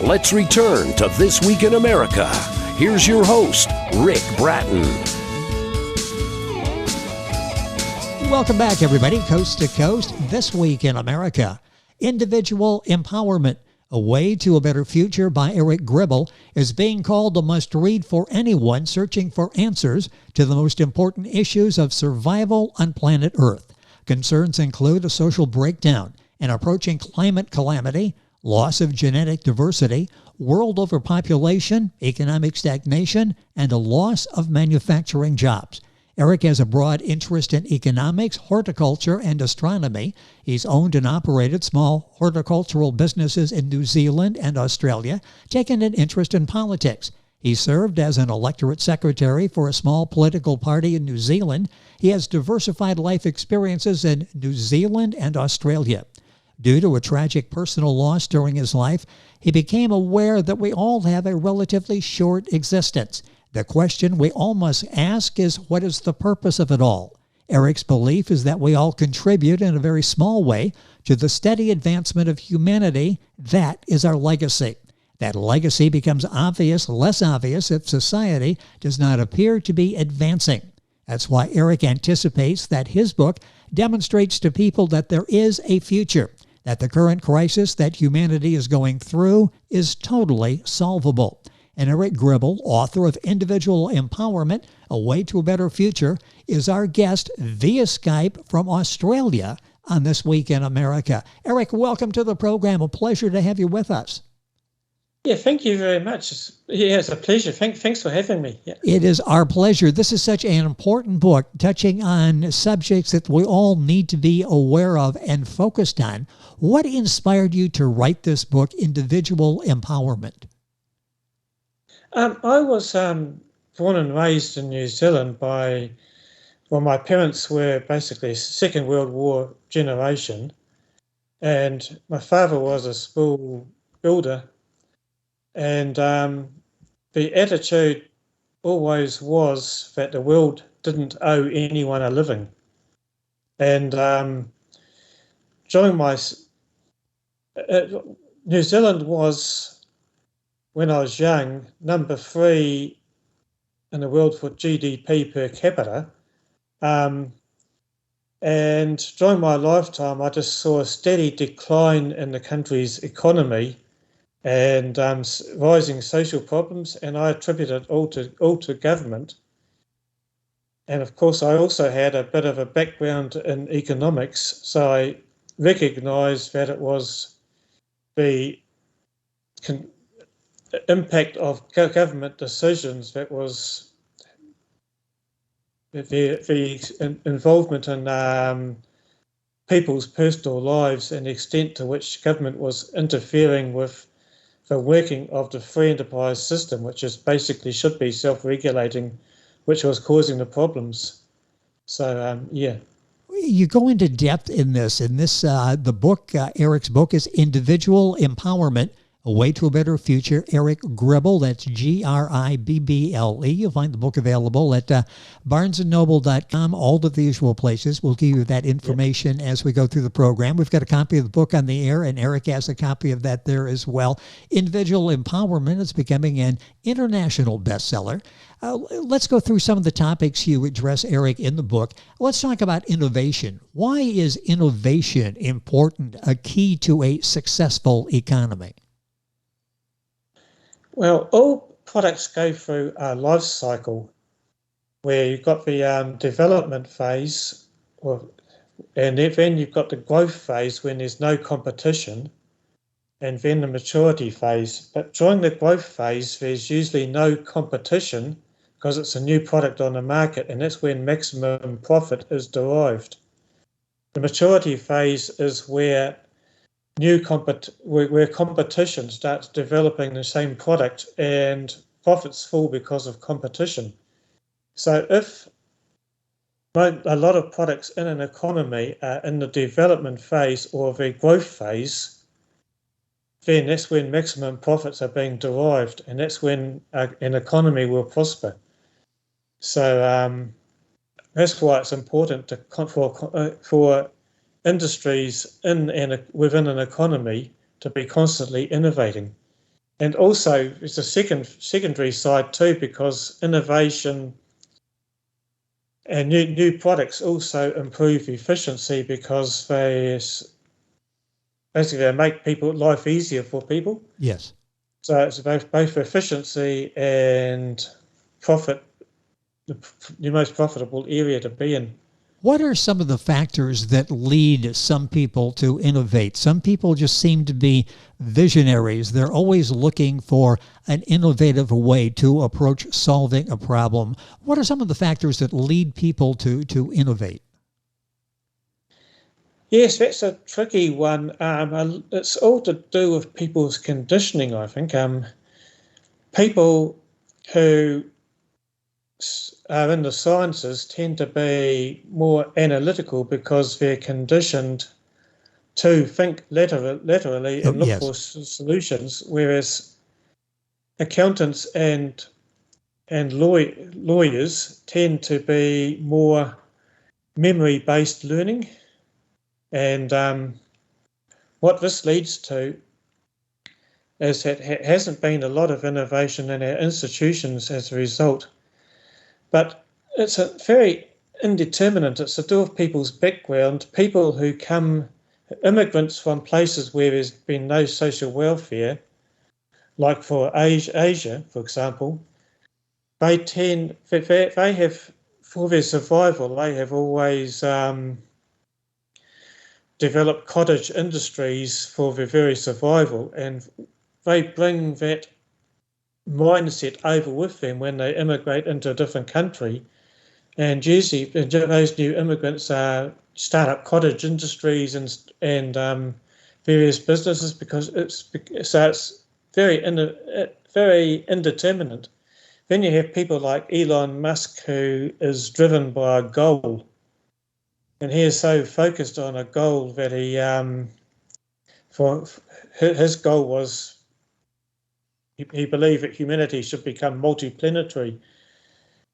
Let's return to This Week in America. Here's your host, Rick Bratton. Welcome back, everybody, coast to coast. This Week in America. Individual Empowerment, A Way to a Better Future by Eric Gribble is being called a must-read for anyone searching for answers to the most important issues of survival on planet Earth. Concerns include a social breakdown, an approaching climate calamity, loss of genetic diversity, world overpopulation, economic stagnation, and a loss of manufacturing jobs. Eric has a broad interest in economics, horticulture, and astronomy. He's owned and operated small horticultural businesses in New Zealand and Australia, taken an interest in politics. He served as an electorate secretary for a small political party in New Zealand. He has diversified life experiences in New Zealand and Australia. Due to a tragic personal loss during his life, he became aware that we all have a relatively short existence. The question we all must ask is, what is the purpose of it all? Eric's belief is that we all contribute in a very small way to the steady advancement of humanity. That is our legacy. That legacy becomes less obvious if society does not appear to be advancing. That's why Eric anticipates that his book demonstrates to people that there is a future, that the current crisis that humanity is going through is totally solvable. And Eric Gribble, author of Individual Empowerment, A Way to a Better Future, is our guest via Skype from Australia on This Week in America. Eric, welcome to the program. A pleasure to have you with us. Yeah, thank you very much. It's a pleasure. Thanks for having me. Yeah. It is our pleasure. This is such an important book touching on subjects that we all need to be aware of and focused on. What inspired you to write this book, Individual Empowerment? I was born and raised in New Zealand my parents were basically Second World War generation, and my father was a school builder, and the attitude always was that the world didn't owe anyone a living. And during New Zealand was, when I was young, number 3 in the world for GDP per capita. And during my lifetime, I just saw a steady decline in the country's economy and rising social problems, and I attribute it all to government. And of course, I also had a bit of a background in economics, so I recognised that it was the impact of government decisions that was the involvement in people's personal lives and the extent to which government was interfering with the working of the free enterprise system, which is basically should be self-regulating, which was causing the problems. So, yeah. You go into depth in this. The book, Eric's book, is Individual Empowerment, A Way to a Better Future. Eric Gribble, that's Gribble. You'll find the book available at barnesandnoble.com, all of the usual places. We'll give you that information as we go through the program. We've got a copy of the book on the air, and Eric has a copy of that there as well. Individual Empowerment is becoming an international bestseller. Let's go through some of the topics you address, Eric, in the book. Let's talk about innovation. Why is innovation important, a key to a successful economy? Well, all products go through a life cycle where you've got the development phase, and then you've got the growth phase when there's no competition, and then the maturity phase. But during the growth phase, there's usually no competition because it's a new product on the market, and that's when maximum profit is derived. The maturity phase is where where competition starts developing the same product and profits fall because of competition. So if a lot of products in an economy are in the development phase or the growth phase, then that's when maximum profits are being derived, and that's when an economy will prosper. So that's why it's important for industries within an economy to be constantly innovating. And also, it's a secondary side too, because innovation and new products also improve efficiency because they make people life easier for people. Yes. So it's both efficiency and profit, the most profitable area to be in. What are some of the factors that lead some people to innovate? Some people just seem to be visionaries. They're always looking for an innovative way to approach solving a problem. What are some of the factors that lead people to innovate? Yes, that's a tricky one. It's all to do with people's conditioning, I think. People who are in the sciences tend to be more analytical because they're conditioned to think laterally and look for solutions, whereas accountants and lawyers tend to be more memory-based learning. And what this leads to is that there hasn't been a lot of innovation in our institutions as a result. But it's a very indeterminate. It's to do with people's background. People who come, immigrants from places where there's been no social welfare, like for Asia, for example, they have, for their survival, they have always developed cottage industries for their very survival, and they bring that mindset over with them when they immigrate into a different country. And usually those new immigrants start up cottage industries and various businesses because it's very indeterminate. Then you have people like Elon Musk, who is driven by a goal, and he is so focused on a goal that his goal was, he believed that humanity should become multi-planetary,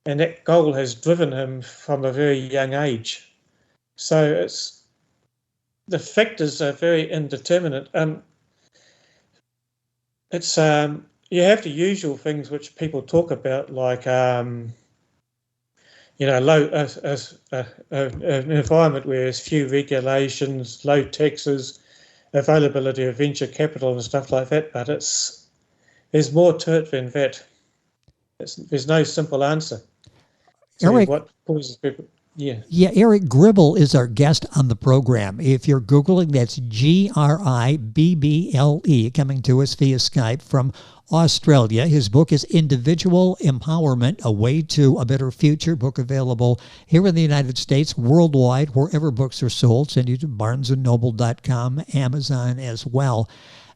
and that goal has driven him from a very young age. So the factors are very indeterminate. You have the usual things which people talk about, like an environment where there's few regulations, low taxes, availability of venture capital and stuff like that. But there's more to it than that. There's no simple answer to Eric, what causes people. Yeah. Yeah, Eric Gribble is our guest on the program. If you're Googling, that's Gribble, coming to us via Skype from Australia. His book is Individual Empowerment, A Way to a Better Future, book available here in the United States, worldwide, wherever books are sold. Send you to barnesandnoble.com, Amazon as well.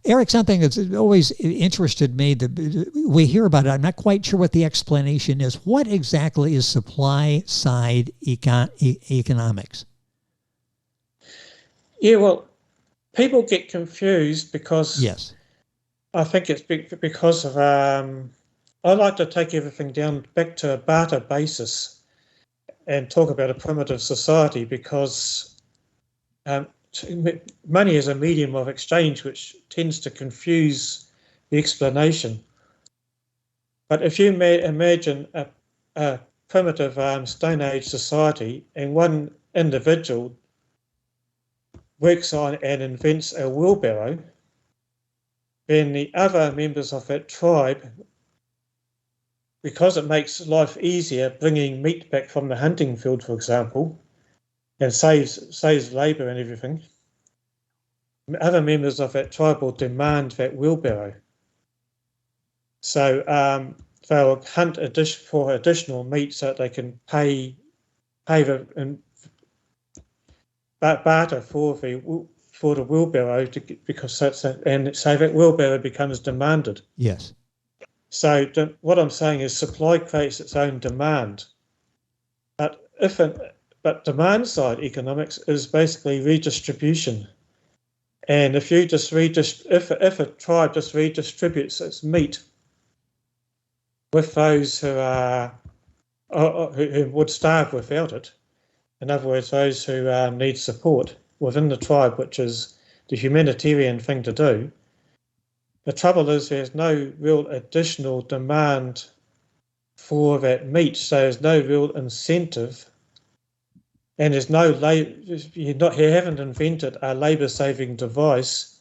Eric, something that's always interested me, that we hear about it, I'm not quite sure what the explanation is. What exactly is supply-side economics? Yeah, well, people get confused because yes, I think it's because of, I like to take everything down back to a barter basis and talk about a primitive society, because money is a medium of exchange, which tends to confuse the explanation. But if you imagine a primitive Stone Age society, and one individual works on and invents a wheelbarrow, then the other members of that tribe, because it makes life easier bringing meat back from the hunting field, for example, and saves labour and everything, other members of that tribe will demand that wheelbarrow. So they'll hunt for additional meat so that they can pay and barter for the wheelbarrow and so that wheelbarrow becomes demanded. Yes. So what I'm saying is supply creates its own demand, but demand side economics is basically redistribution. And if you just if a tribe just redistributes its meat with those who would starve without it, in other words, those who need support within the tribe, which is the humanitarian thing to do, The trouble is there's no real additional demand for that meat, so there's no real incentive, and there's no you haven't invented a labour-saving device.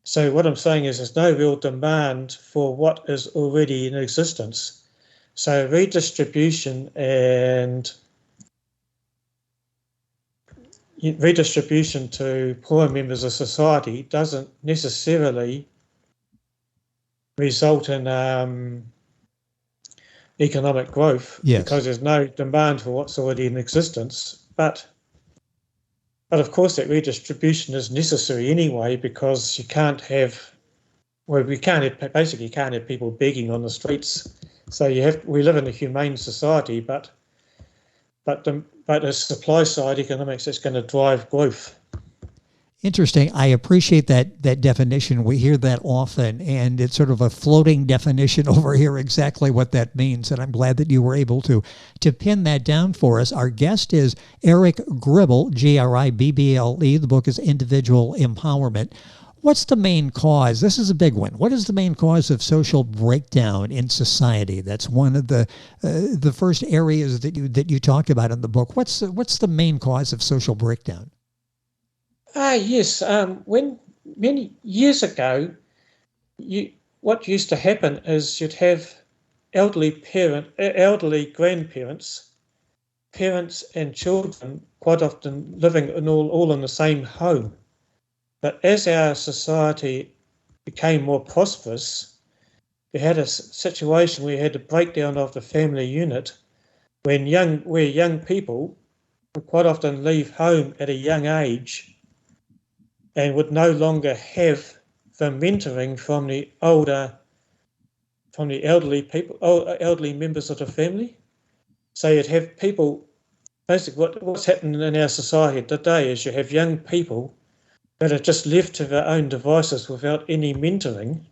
So what I'm saying is there's no real demand for what is already in existence. So redistribution to poorer members of society doesn't necessarily result in economic growth, Yes. because there's no demand for what's already in existence. But of course that redistribution is necessary anyway, because we can't have people begging on the streets. So we live in a humane society, but the supply side economics is going to drive growth. Interesting. I appreciate that definition. We hear that often, and it's sort of a floating definition over here, exactly what that means. And I'm glad that you were able to pin that down for us. Our guest is Eric Gribble, Gribble. The book is Individual Empowerment. What's the main cause? This is a big one. What is the main cause of social breakdown in society? That's one of the first areas that you talk about in the book. What's the main cause of social breakdown? Yes. When many years ago, what used to happen is you'd have elderly grandparents, parents and children quite often living all in the same home. But as our society became more prosperous, we had a situation where you had a breakdown of the family unit, where young people would quite often leave home at a young age and would no longer have the mentoring from the elderly members of the family. So you'd have people, basically what's happening in our society today is you have young people that are just left to their own devices without any mentoring.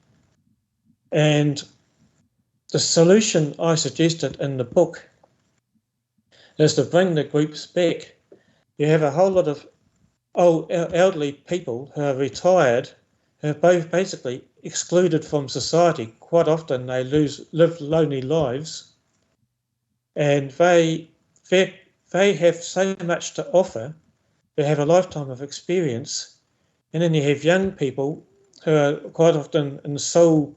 And the solution I suggested in the book is to bring the groups back. You have a whole lot of elderly people who are retired, who are both basically excluded from society. Quite often they live lonely lives, and they have so much to offer. They have a lifetime of experience. And then you have young people who are quite often in sole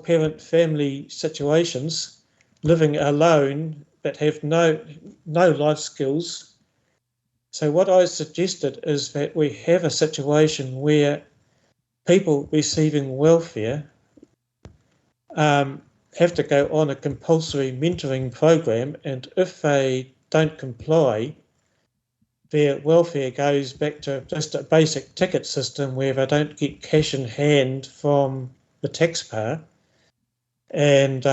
parent family situations, living alone, but have no life skills. So what I suggested is that we have a situation where people receiving welfare have to go on a compulsory mentoring program, and if they don't comply, their welfare goes back to just a basic ticket system where they don't get cash in hand from the taxpayer. And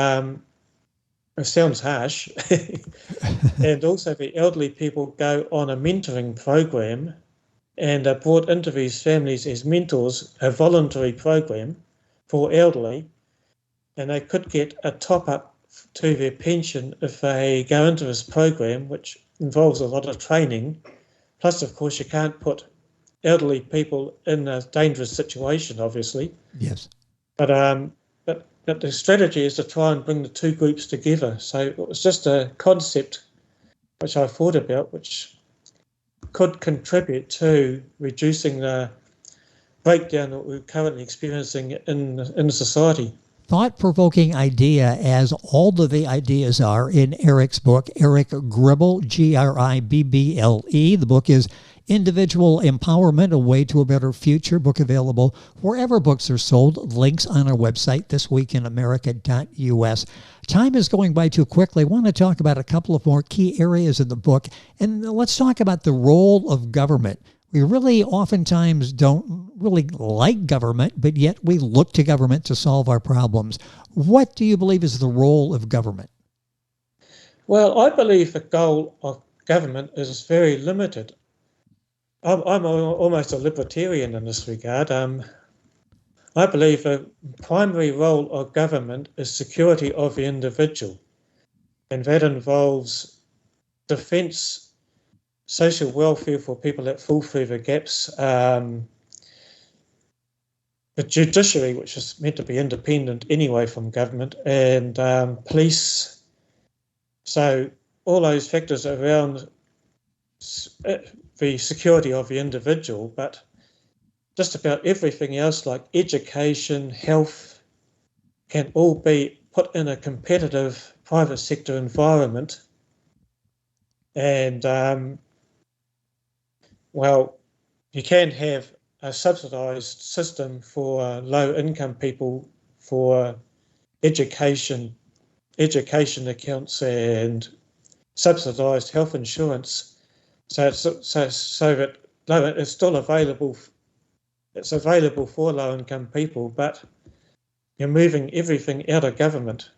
it sounds harsh. And also the elderly people go on a mentoring program and are brought into these families as mentors, a voluntary program for elderly, and they could get a top-up to their pension if they go into this program, which involves a lot of training. Plus, of course, you can't put elderly people in a dangerous situation, obviously. Yes. But the strategy is to try and bring the two groups together. So it was just a concept which I thought about, which could contribute to reducing the breakdown that we're currently experiencing in society. Thought-provoking idea, as all of the ideas are in Eric's book. Eric Gribble, Gribble. The book is Individual Empowerment, A Way to a Better Future. Book available wherever books are sold. Links on our website, thisweekinamerica.us. Time is going by too quickly. I want to talk about a couple of more key areas in the book. And let's talk about the role of government. We really oftentimes don't really like government, but yet we look to government to solve our problems. What do you believe is the role of government? Well, I believe the goal of government is very limited. I'm almost a libertarian in this regard. I believe the primary role of government is security of the individual, and that involves defence, social welfare for people that fall through the gaps, the judiciary, which is meant to be independent anyway from government, and police. So all those factors around the security of the individual, but just about everything else like education, health, can all be put in a competitive private sector environment. And, well, you can have a subsidised system for low-income people for education accounts and subsidised health insurance. So that it's still available. It's available for low-income people, but you're moving everything out of government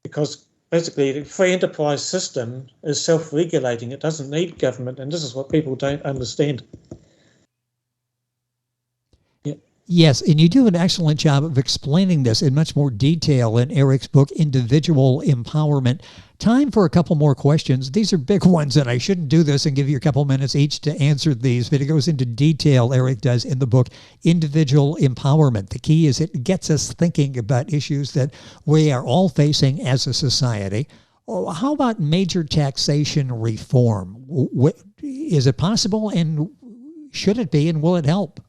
because basically the free enterprise system is self-regulating. It doesn't need government, and this is what people don't understand. Yes, and you do an excellent job of explaining this in much more detail in Eric's book, Individual Empowerment. Time for a couple more questions. These are big ones, and I shouldn't do this and give you a couple minutes each to answer these, but it goes into detail, Eric does, in the book, Individual Empowerment. The key is it gets us thinking about issues that we are all facing as a society. How about major taxation reform? Is it possible, and should it be, and will it help?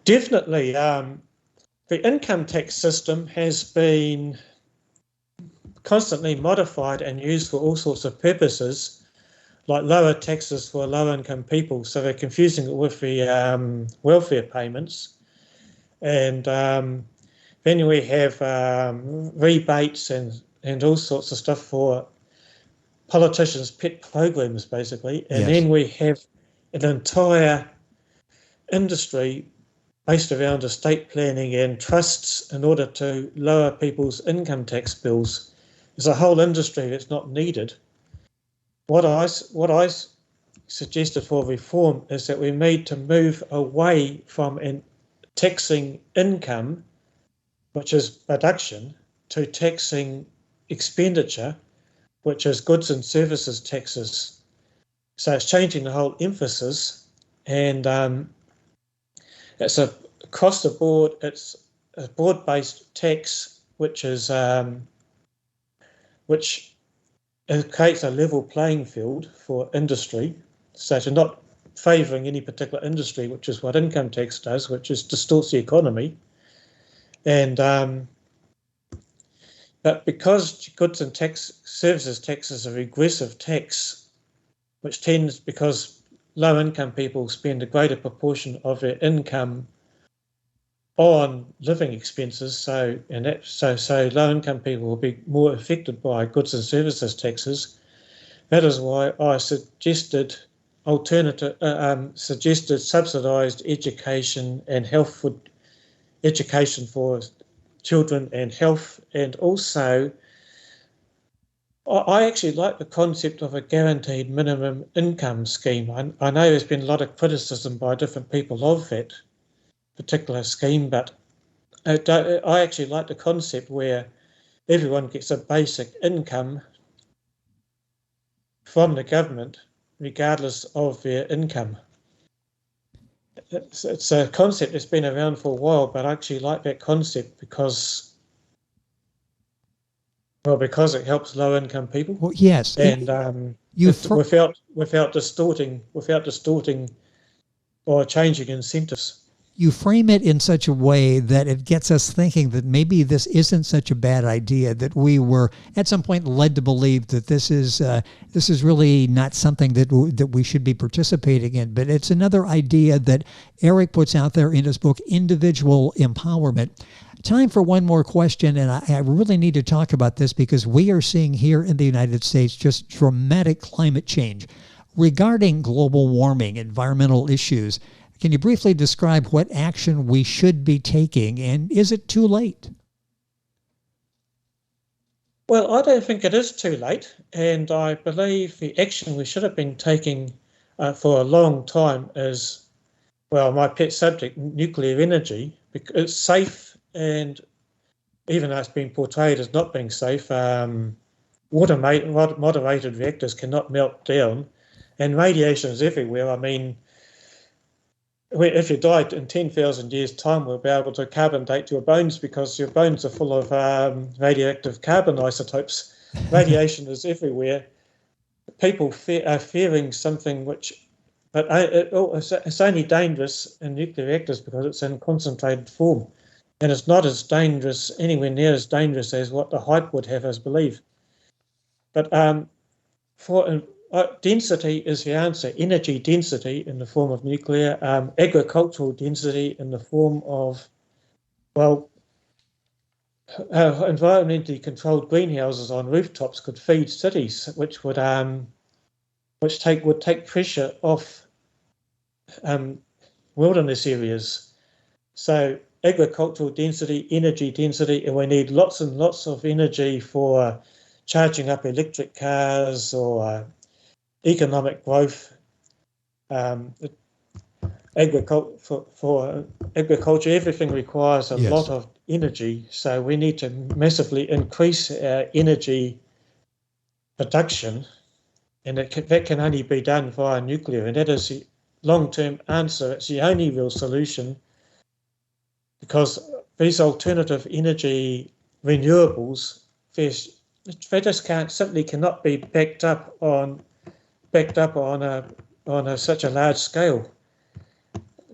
Definitely. The income tax system has been constantly modified and used for all sorts of purposes, like lower taxes for low-income people. So they're confusing it with the welfare payments. And then we have rebates and all sorts of stuff for politicians' pet programs, basically. And then we have an entire industry based around estate planning and trusts in order to lower people's income tax bills. There's a whole industry that's not needed. What I suggested for reform is that we need to move away from taxing income, which is production, to taxing expenditure, which is goods and services taxes. So it's changing the whole emphasis, and it's across the board. It's a broad-based tax, which creates a level playing field for industry. So to not favouring any particular industry, which is what income tax does, which is distorts the economy. And but because goods and services tax is a regressive tax, which tends because low-income people spend a greater proportion of their income on living expenses, so low-income people will be more affected by goods and services taxes. That is why I suggested subsidised education and health for education for children and health, and also I actually like the concept of a guaranteed minimum income scheme. I know there's been a lot of criticism by different people of that particular scheme, but I actually like the concept where everyone gets a basic income from the government, regardless of their income. It's a concept that's been around for a while, but I actually like that concept because it helps low-income people. Well, yes, and without distorting or changing incentives. You frame it in such a way that it gets us thinking that maybe this isn't such a bad idea, that we were at some point led to believe that this is really not something that we should be participating in. But it's another idea that Eric puts out there in his book, Individual Empowerment. Time for one more question, and I really need to talk about this because we are seeing here in the United States just dramatic climate change. Regarding global warming, environmental issues, can you briefly describe what action we should be taking, and is it too late? Well, I don't think it is too late, and I believe the action we should have been taking for a long time is, well, my pet subject, nuclear energy, because it's safe, and even though it's been portrayed as not being safe, moderated reactors cannot melt down, and radiation is everywhere. I mean, if you died in 10,000 years' time, we'll be able to carbon date your bones because your bones are full of radioactive carbon isotopes. Radiation is everywhere. People are fearing something but it's only dangerous in nuclear reactors because it's in concentrated form. And it's not as dangerous, anywhere near as dangerous as what the hype would have us believe. But density is the answer. Energy density in the form of nuclear, agricultural density in the form of, environmentally controlled greenhouses on rooftops could feed cities, which would take pressure off wilderness areas. So agricultural density, energy density, and we need lots and lots of energy for charging up electric cars or economic growth. For agriculture, everything requires a lot of energy, so we need to massively increase our energy production, and that can only be done via nuclear, and that is the long-term answer. It's the only real solution, because these alternative energy renewables, they just cannot be backed up on such a large scale.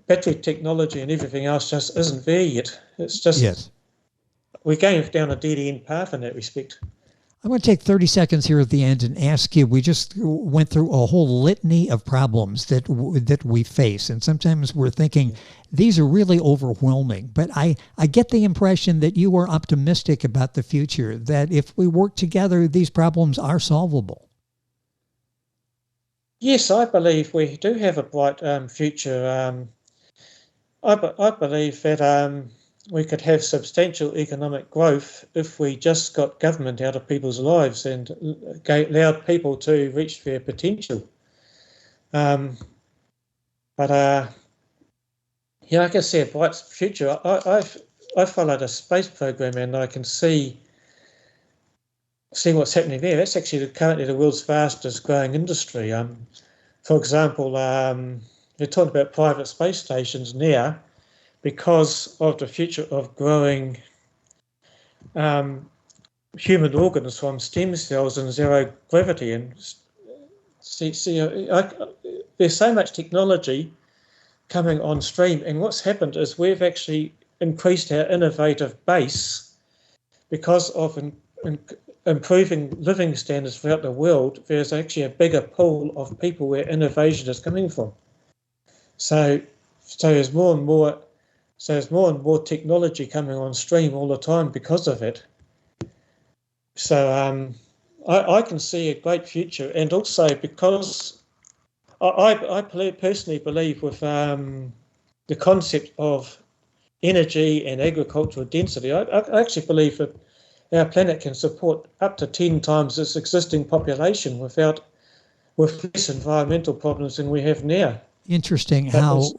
Battery technology and everything else just isn't there yet. It's just we're going down a dead-end path in that respect. I want to take 30 seconds here at the end and ask you, we just went through a whole litany of problems that we face, and sometimes we're thinking these are really overwhelming, but I get the impression that you are optimistic about the future, that if we work together, these problems are solvable. Yes, I believe we do have a bright future. I believe that we could have substantial economic growth if we just got government out of people's lives and allowed people to reach their potential. Like I say, a bright future. I followed a space program and I can see what's happening there. That's actually currently the world's fastest growing industry. For example, they're talking about private space stations now because of the future of growing human organs from stem cells and zero gravity. And there's so much technology coming on stream, and what's happened is we've actually increased our innovative base because of improving living standards throughout the world. There's actually a bigger pool of people where innovation is coming from. So there's more and more technology coming on stream all the time because of it. So I can see a great future, and also because I personally believe with the concept of energy and agricultural density, I actually believe that our planet can support up to 10 times its existing population with less environmental problems than we have now. Interesting how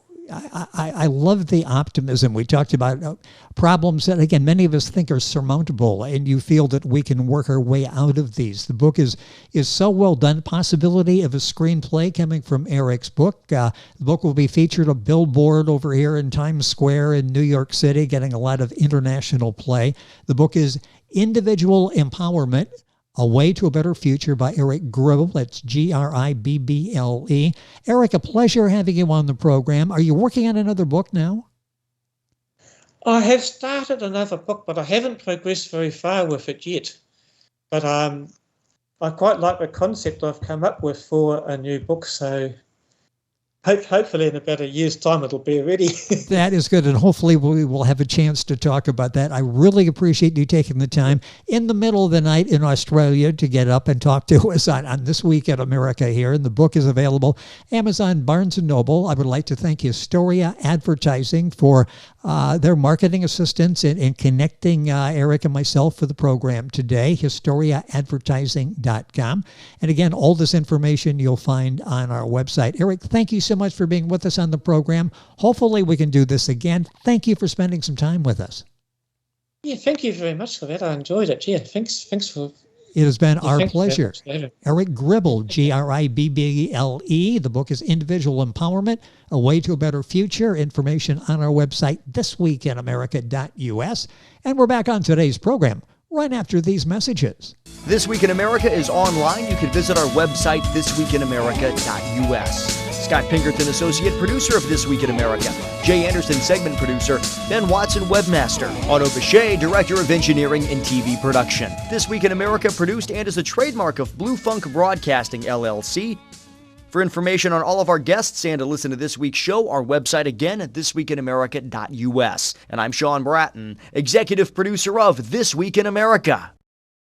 I love the optimism. We talked about problems that, again, many of us think are surmountable, and you feel that we can work our way out of these. The book is so well done. Possibility of a screenplay coming from Eric's book. The book will be featured a billboard over here in Times Square in New York City, getting a lot of international play. The book is Individual Empowerment, A Way to a Better Future by Eric Gribble. That's Gribble. Eric, a pleasure having you on the program. Are you working on another book now? I have started another book, but I haven't progressed very far with it yet. But I quite like the concept I've come up with for a new book, so hopefully in about a year's time it'll be ready. That is good, and hopefully we will have a chance to talk about that. I really appreciate you taking the time in the middle of the night in Australia to get up and talk to us on This Week in America here. And the book is available Amazon, Barnes & Noble. I would like to thank Historia Advertising for their marketing assistance in connecting Eric and myself for the program today, historiaadvertising.com. And again, all this information you'll find on our website. Eric, thank you so much for being with us on the program. Hopefully we can do this again. Thank you for spending some time with us. Yeah, thank you very much for that. I enjoyed it. Yeah, thanks for It has been our Thank you very pleasure. much, David. Eric Gribble, Gribble. The book is Individual Empowerment, A Way to a Better Future. Information on our website, thisweekinamerica.us. And we're back on today's program right after these messages. This Week in America is online. You can visit our website, thisweekinamerica.us. Scott Pinkerton, Associate Producer of This Week in America. Jay Anderson, Segment Producer. Ben Watson, Webmaster. Otto Bechet, Director of Engineering and TV Production. This Week in America produced and is a trademark of Blue Funk Broadcasting, LLC. For information on all of our guests and to listen to this week's show, our website again at thisweekinamerica.us. And I'm Sean Bratton, Executive Producer of This Week in America.